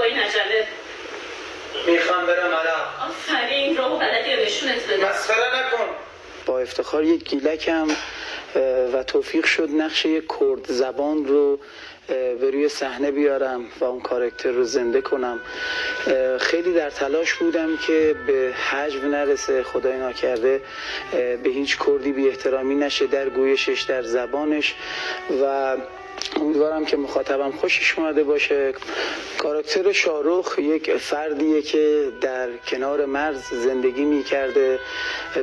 آقای نجله. میخوام برم عراق. آفرین، راهو بلدی رو نشونت بده. مسخره نکن. با افتخار یک گیلکم و توفیق شد نقش یک کرد زبان رو به روی صحنه بیارم و اون کاراکتر رو زنده کنم. خیلی در تلاش بودم که به حجم نرسه، خدای ناکرده به هیچ کردی بی احترامی نشه در گویشش، در زبانش، و امیدوارم که مخاطبم خوشش اومده باشه. کاراکتر شاهرخ یک فردیه که در کنار مرز زندگی می‌کرده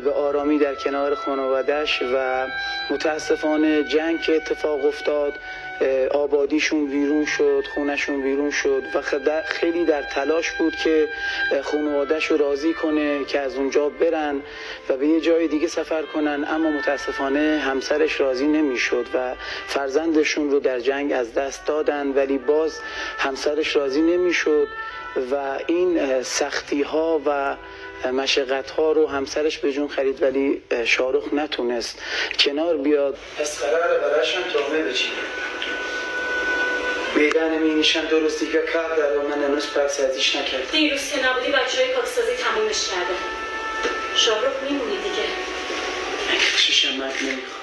به آرامی در کنار خانواده‌اش و متاسفانه جنگ که اتفاق افتاد آبادیشون ویرون شد، خونشون ویرون شد و خیلی در تلاش بود که خانواده‌اش رو راضی کنه که از اونجا برن و به یه جای دیگه سفر کنن، اما متاسفانه همسرش راضی نمیشد و فرزندشون رو در جنگ از دست دادن، ولی باز همسرش راضی نمیشد و این سختی ها و مشقت ها رو همسرش به جون خرید، ولی شاهرخ نتونست کنار بیاد. پس قراره براشم تومه بچینم. میدان می نشان درست دیگه کار داره و من هنوز پاکسازیش نکردم. دیروز که نبودی بچه‌های پاکسازی تمومش کرده. شاهرخ میمونی دیگه. اگه چشم مرد نمیخواد.